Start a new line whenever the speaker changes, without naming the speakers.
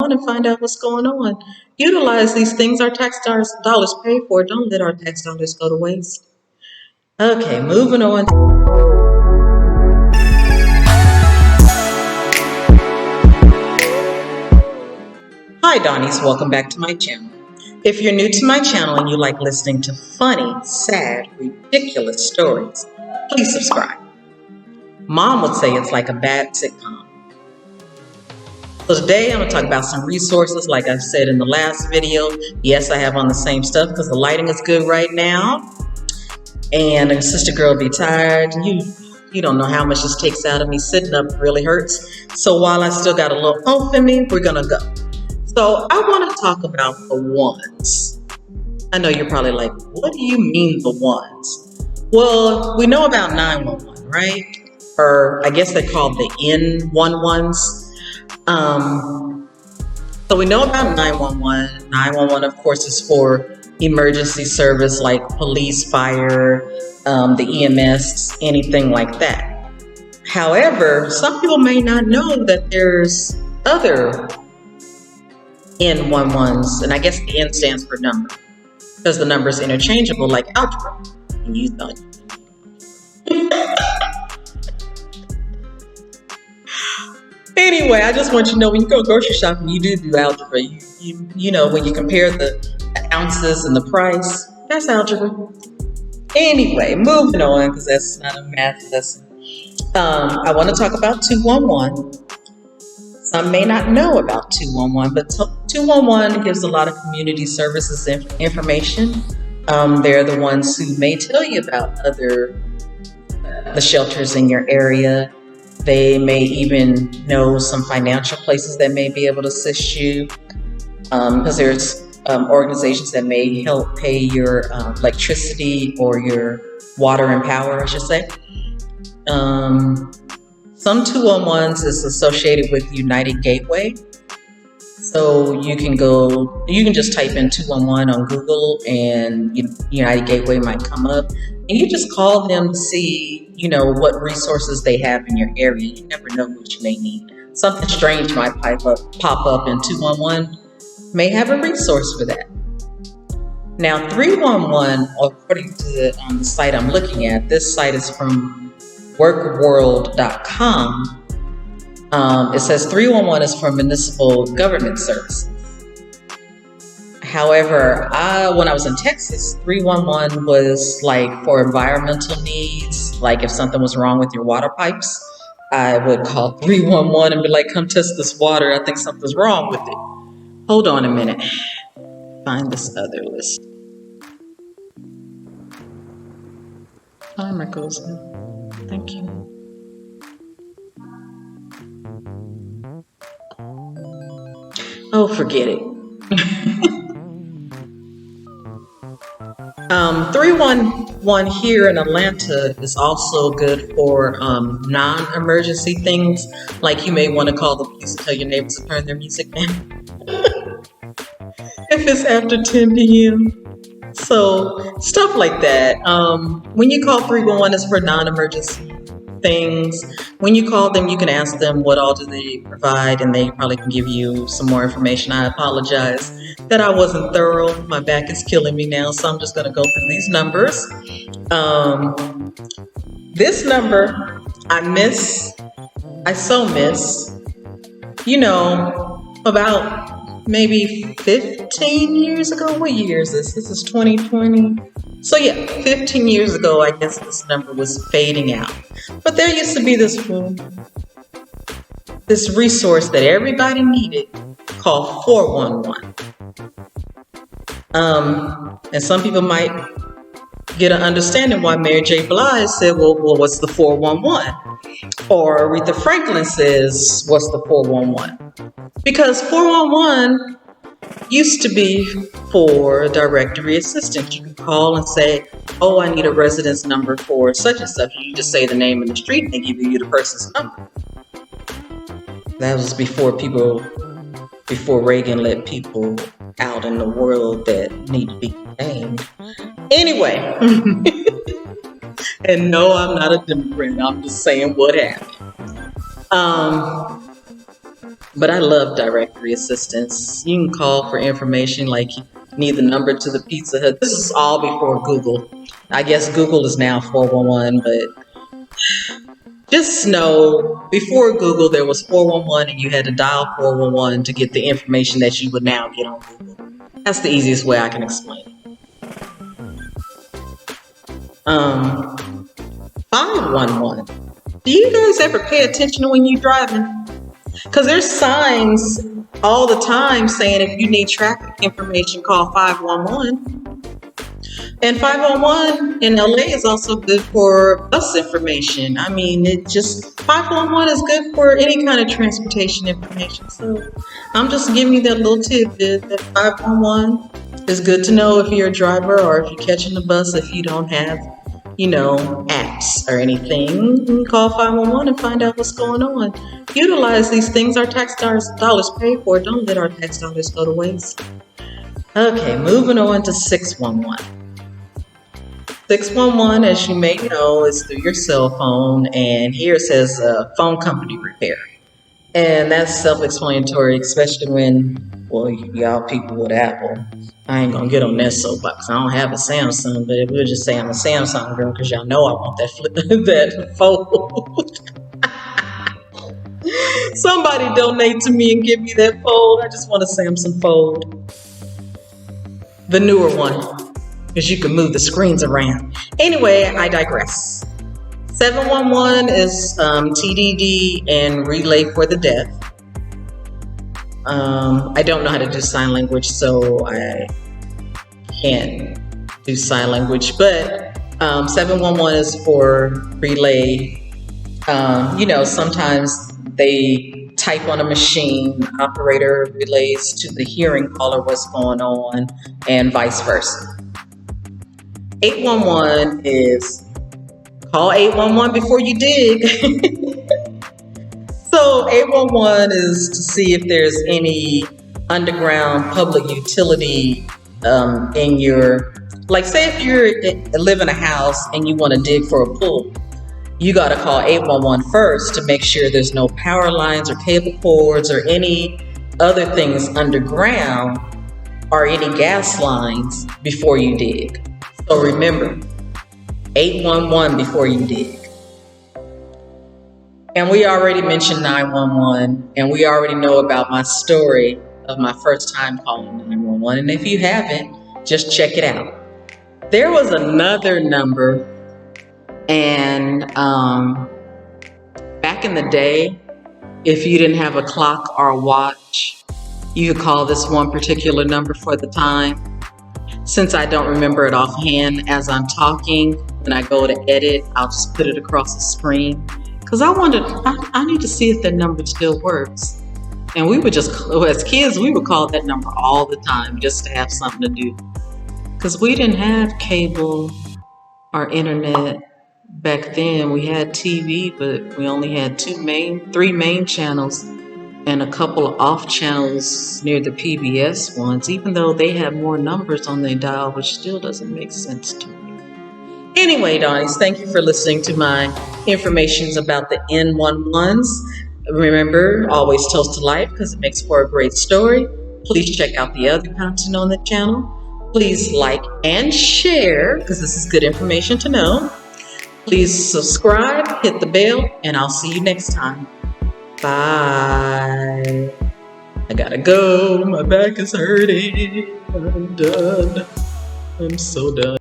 and find out what's going on. Utilize these things our tax dollars pay for. Don't let our tax dollars go to waste. Okay, moving on. Hi, Dawnies. Welcome back to my channel. If you're new to my channel and you like listening to funny, sad, ridiculous stories, please subscribe. Mom would say it's like a bad sitcom. So today I'm going to talk about some resources like I said in the last video. Yes, I have on the same stuff because the lighting is good right now. And a sister girl be tired. You don't know how much this takes out of me. Sitting up really hurts. So while I still got a little oomph in me, we're going to go. So I want to talk about the ones. I know you're probably like, what do you mean the ones? Well, we know about 911, right? Or I guess they're called the N11's. So we know about 911. 911, of course, is for emergency service like police, fire, the EMS, anything like that. However, some people may not know that there's other N11's, and I guess the N stands for number, because the number is interchangeable like algebra. And you thought. Anyway, I just want you to know when you go grocery shopping, you do algebra. You know, when you compare the ounces and the price, that's algebra. Anyway, moving on, because that's not a math lesson. I want to talk about 211. Some may not know about 211, but 211 gives a lot of community services information. They're the ones who may tell you about the shelters in your area. They may even know some financial places that may be able to assist you, because there's organizations that may help pay your electricity or your water and power, I should say. Some 211's is associated with United Gateway. So you can just type in 211 on Google and United Gateway might come up. And you just call them to see, what resources they have in your area. You never know what you may need. Something strange might pop up and 211 may have a resource for that. Now 311, according to the site I'm looking at, this site is from workworld.com. It says 311 is for Municipal Government Services. However, when I was in Texas, 311 was like for environmental needs. Like if something was wrong with your water pipes, I would call 311 and be like, come test this water. I think something's wrong with it. Hold on a minute. Find this other list. Timer goes in. Thank you. Oh, forget it. 311 here in Atlanta is also good for non-emergency things. Like you may want to call the police and tell your neighbors to turn their music down. If it's after 10 p.m. So stuff like that. When you call 311, it's for non-emergency things. When you call them, you can ask them what all do they provide, and they probably can give you some more information. I apologize that I wasn't thorough. My back is killing me now, so I'm just going to go through these numbers. This number I so miss, about maybe 15 years ago. What year is this? This is 2020. So yeah, 15 years ago, I guess this number was fading out. But there used to be this resource that everybody needed called 411. And some people might get an understanding why Mary J. Blige said, well, what's the 411? Or Aretha Franklin says, what's the 411? Because 411 used to be for directory assistance. You can call and say, oh, I need a residence number for such and such. You just say the name of the street and they give you the person's number. That was before Reagan let people out in the world that need to be named. Anyway, and no, I'm not a Democrat. I'm just saying what happened. But I love directory assistance. You can call for information like you need the number to the Pizza Hut. This is all before Google. I guess Google is now 411, but just know before Google there was 411 and you had to dial 411 to get the information that you would now get on Google. That's the easiest way I can explain it. 511. Do you guys ever pay attention when you're driving? Because there's signs all the time saying if you need traffic information, call 511. And 511 in LA is also good for bus information. I mean, 511 is good for any kind of transportation information. So I'm just giving you that little tidbit that 511 is good to know if you're a driver or if you're catching the bus, if you don't have, apps or anything. You can call 511 and find out what's going on. Utilize these things our tax dollars pay for. Don't let our tax dollars go to waste. Okay, moving on to 611. 611, as you may know, is through your cell phone, and here it says phone company repair. And that's self-explanatory, especially when, y'all people with Apple. I ain't gonna get on that soapbox. I don't have a Samsung, but we'll just say I'm a Samsung girl because y'all know I want that fold. Somebody donate to me and give me that fold. I just want a Samsung Fold. The newer one. Because you can move the screens around. Anyway, I digress. 711 is TDD and relay for the deaf. I don't know how to do sign language, so I can't do sign language. But 711 is for relay. Sometimes they type on a machine, the operator relays to the hearing caller what's going on, and vice versa. 811 is call 811 before you dig. So 811 is to see if there's any underground public utility in your, like say if you live in a house and you want to dig for a pool, you got to call 811 first to make sure there's no power lines or cable cords or any other things underground or any gas lines before you dig. So remember, 811 before you dig. And we already mentioned 911, and we already know about my story of my first time calling 911. And if you haven't, just check it out. There was another number, and back in the day, if you didn't have a clock or a watch, you could call this one particular number for the time. Since I don't remember it offhand as I'm talking, when I go to edit, I'll just put it across the screen. Because I need to see if that number still works. And we would just, as kids, we would call that number all the time just to have something to do. Because we didn't have cable or internet back then. We had TV, but we only had three main channels and a couple of off channels near the PBS ones, even though they have more numbers on their dial, which still doesn't make sense to me. Anyway, Dawnies, thank you for listening to my informations about the N11's. Remember, always toast to life because it makes for a great story. Please check out the other content on the channel. Please like and share because this is good information to know. Please subscribe, hit the bell, and I'll see you next time. Bye. I gotta go. My back is hurting. I'm done. I'm so done.